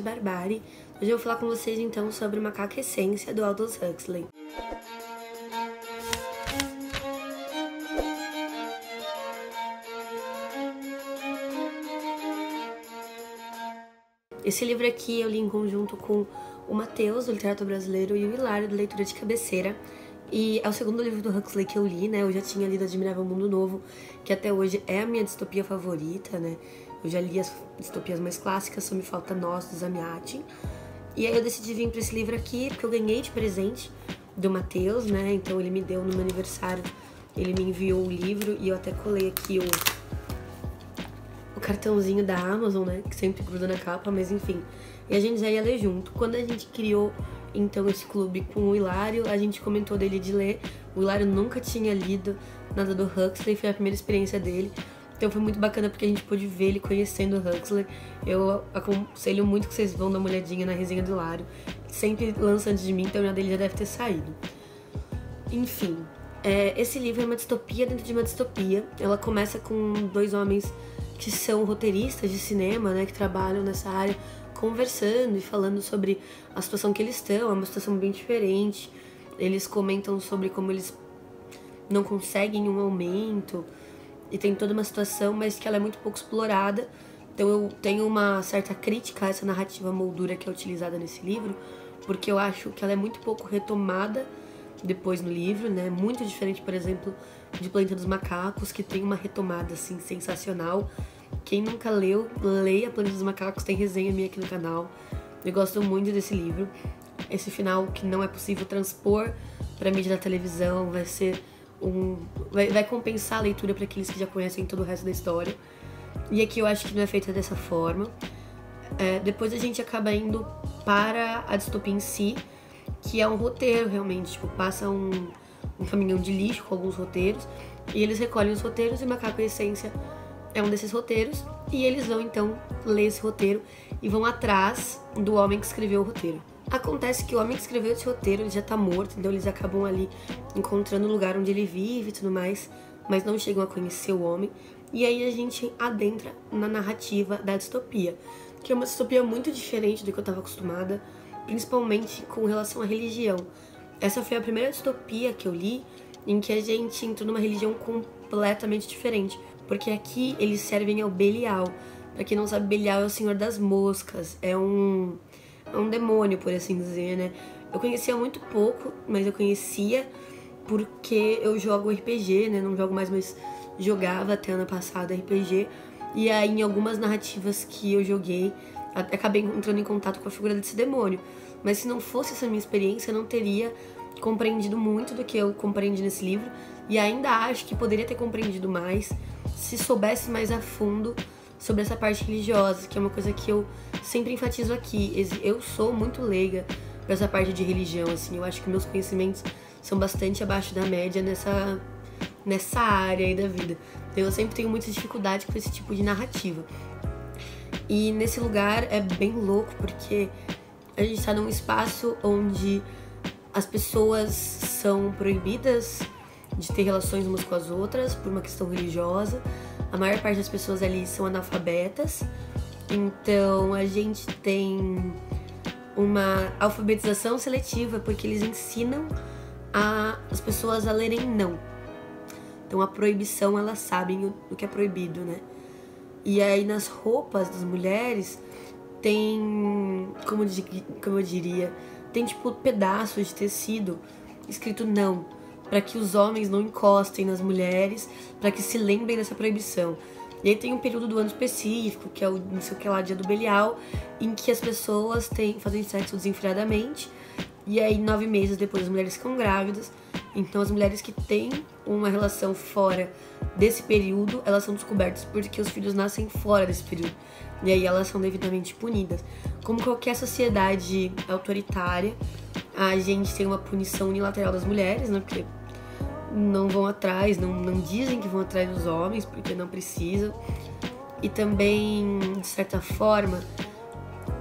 Barbari. Hoje eu vou falar com vocês então sobre Macaco Essência, do Aldous Huxley. Esse livro aqui eu li em conjunto com o Matheus, do Literato Brasileiro, e o Hilário, do Leitura de Cabeceira. E é o segundo livro do Huxley que eu li, né? Eu já tinha lido Admirável Mundo Novo, que até hoje é a minha distopia favorita, né? Eu já li as distopias mais clássicas, só me falta Nós, do Zamiatin. E aí eu decidi vir para esse livro aqui, porque eu ganhei de presente do Matheus, né? Então ele me deu no meu aniversário, ele me enviou o livro e eu até colei aqui o cartãozinho da Amazon, né? Que sempre gruda na capa, mas enfim. E a gente já ia ler junto. Quando a gente criou, então, esse clube com o Hilário, a gente comentou dele de ler. O Hilário nunca tinha lido nada do Huxley, foi a primeira experiência dele. Então foi muito bacana porque a gente pôde ver ele conhecendo o Huxley. Eu aconselho muito que vocês vão dar uma olhadinha na resenha do Hilário. Sempre lança antes de mim, então a dele já deve ter saído. Enfim, esse livro é uma distopia dentro de uma distopia. Ela começa com dois homens que são roteiristas de cinema, né, que trabalham nessa área, conversando e falando sobre a situação que eles estão. É uma situação bem diferente. Eles comentam sobre como eles não conseguem um aumento e tem toda uma situação, mas que ela é muito pouco explorada. Então eu tenho uma certa crítica a essa narrativa moldura que é utilizada nesse livro, porque eu acho que ela é muito pouco retomada depois no livro, né? Muito diferente, por exemplo, de Planeta dos Macacos, que tem uma retomada assim sensacional. Quem nunca leu, leia Planeta dos Macacos, tem resenha minha aqui no canal. Eu gosto muito desse livro. Esse final que não é possível transpor para mídia da televisão vai ser vai compensar a leitura para aqueles que já conhecem todo o resto da história. E aqui eu acho que não é feita dessa forma. Depois a gente acaba indo para a distopia em si, que é um roteiro realmente, tipo, passa um caminhão de lixo com alguns roteiros, e eles recolhem os roteiros e Macaco Essência é um desses roteiros, e eles vão então ler esse roteiro e vão atrás do homem que escreveu o roteiro. Acontece que o homem que escreveu esse roteiro ele já tá morto, então eles acabam ali encontrando o lugar onde ele vive e tudo mais, mas não chegam a conhecer o homem. E aí a gente adentra na narrativa da distopia, que é uma distopia muito diferente do que eu tava acostumada, principalmente com relação à religião. Essa foi a primeira distopia que eu li em que a gente entrou numa religião completamente diferente, porque aqui eles servem ao Belial. Pra quem não sabe, Belial é o senhor das moscas, é um demônio, por assim dizer, né? Eu conhecia muito pouco, mas eu conhecia porque eu jogo RPG, né? Não jogo mais, mas jogava até ano passado RPG. E aí, em algumas narrativas que eu joguei, acabei entrando em contato com a figura desse demônio. Mas se não fosse essa minha experiência, eu não teria compreendido muito do que eu compreendi nesse livro. E ainda acho que poderia ter compreendido mais se soubesse mais a fundo sobre essa parte religiosa, que é uma coisa que eu sempre enfatizo aqui. Eu sou muito leiga pra essa parte de religião, assim. Eu acho que meus conhecimentos são bastante abaixo da média nessa área aí da vida. Eu sempre tenho muita dificuldade com esse tipo de narrativa. E nesse lugar é bem louco, porque a gente tá num espaço onde as pessoas são proibidas de ter relações umas com as outras por uma questão religiosa. A maior parte das pessoas ali são analfabetas. Então a gente tem uma alfabetização seletiva, porque eles ensinam as pessoas a lerem não. Então a proibição, elas sabem o que é proibido, né? E aí nas roupas das mulheres tem, como eu diria, tem tipo pedaços de tecido escrito não, para que os homens não encostem nas mulheres, para que se lembrem dessa proibição. E aí tem um período do ano específico, que é o não sei o que lá, dia do Belial, em que as pessoas fazem sexo desenfreadamente, e aí 9 meses depois as mulheres ficam grávidas. Então as mulheres que têm uma relação fora desse período, elas são descobertas porque os filhos nascem fora desse período. E aí elas são devidamente punidas. Como qualquer sociedade autoritária, a gente tem uma punição unilateral das mulheres, né? Porque não vão atrás, não dizem que vão atrás dos homens, porque não precisam. E também, de certa forma,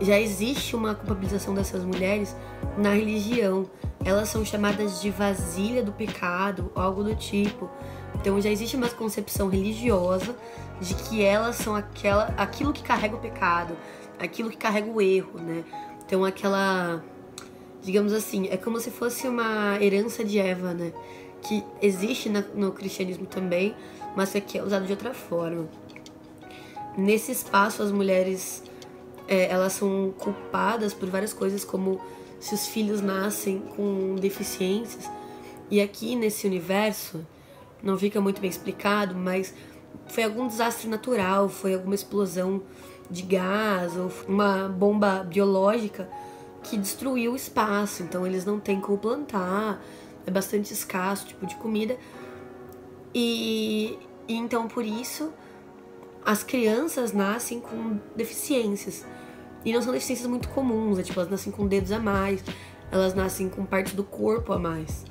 já existe uma culpabilização dessas mulheres na religião. Elas são chamadas de vasilha do pecado, algo do tipo. Então já existe uma concepção religiosa de que elas são aquilo que carrega o pecado, aquilo que carrega o erro, né? Então aquela, digamos assim, é como se fosse uma herança de Eva, né? Que existe no cristianismo também, mas que aqui é usado de outra forma. Nesse espaço, as mulheres, elas são culpadas por várias coisas, como se os filhos nascem com deficiências. E aqui nesse universo, não fica muito bem explicado, mas foi algum desastre natural, foi alguma explosão de gás ou uma bomba biológica que destruiu o espaço. Então eles não têm como plantar, é bastante escasso tipo de comida. E então por isso as crianças nascem com deficiências. E não são deficiências muito comuns, tipo, elas nascem com dedos a mais, elas nascem com partes do corpo a mais.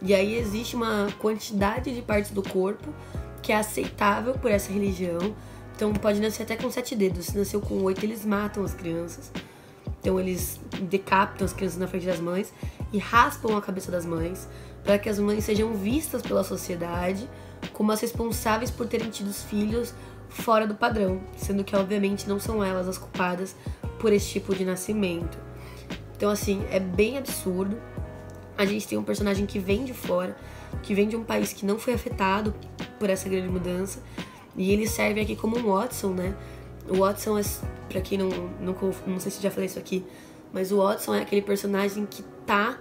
E aí existe uma quantidade de partes do corpo que é aceitável por essa religião. Então pode nascer até com 7 dedos. Se nasceu com 8, eles matam as crianças. Então eles decapitam as crianças na frente das mães e raspam a cabeça das mães para que as mães sejam vistas pela sociedade como as responsáveis por terem tido os filhos fora do padrão, sendo que obviamente não são elas as culpadas por esse tipo de nascimento. Então assim, é bem absurdo. A gente tem um personagem que vem de fora, que vem de um país que não foi afetado por essa grande mudança, e ele serve aqui como um Watson, né? O Watson é, pra quem não sei se já falei isso aqui, mas o Watson é aquele personagem que tá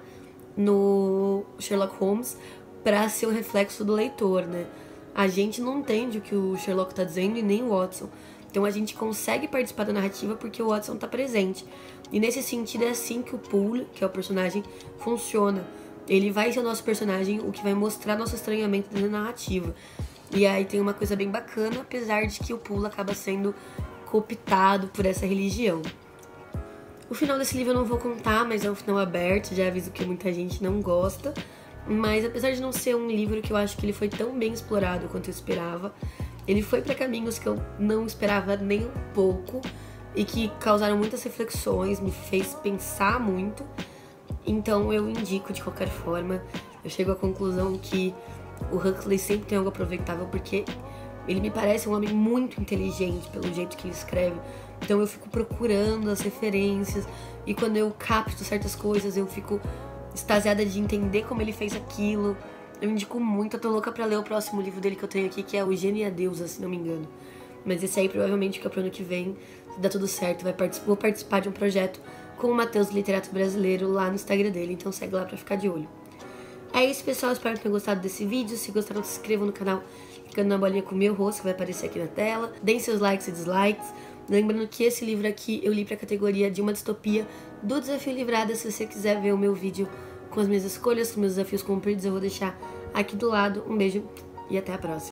no Sherlock Holmes pra ser o reflexo do leitor, né? A gente não entende o que o Sherlock tá dizendo e nem o Watson. Então a gente consegue participar da narrativa porque o Watson tá presente. E nesse sentido é assim que o Poole, que é o personagem, funciona. Ele vai ser o nosso personagem, o que vai mostrar nosso estranhamento da narrativa. E aí tem uma coisa bem bacana, apesar de que o Poole acaba sendo cooptado por essa religião. O final desse livro eu não vou contar, mas é um final aberto, já aviso que muita gente não gosta. Mas apesar de não ser um livro que eu acho que ele foi tão bem explorado quanto eu esperava, ele foi para caminhos que eu não esperava nem um pouco e que causaram muitas reflexões, me fez pensar muito. Então eu indico de qualquer forma. Eu chego à conclusão que o Huxley sempre tem algo aproveitável porque ele me parece um homem muito inteligente pelo jeito que ele escreve. Então eu fico procurando as referências e quando eu capto certas coisas eu fico extasiada de entender como ele fez aquilo. Eu indico muito, eu tô louca pra ler o próximo livro dele que eu tenho aqui, que é O Gênio e a Deusa, se não me engano. Mas esse aí provavelmente fica pro ano que vem, se der tudo certo, vou participar de um projeto com o Matheus, literato brasileiro, lá no Instagram dele, então segue lá pra ficar de olho. É isso, pessoal, espero que tenham gostado desse vídeo. Se gostaram, se inscrevam no canal clicando na bolinha com o meu rosto, que vai aparecer aqui na tela. Deem seus likes e dislikes. Lembrando que esse livro aqui eu li pra categoria de uma distopia do Desafio Livrada. Se você quiser ver o meu vídeo com as minhas escolhas, com meus desafios cumpridos, eu vou deixar aqui do lado. Um beijo e até a próxima.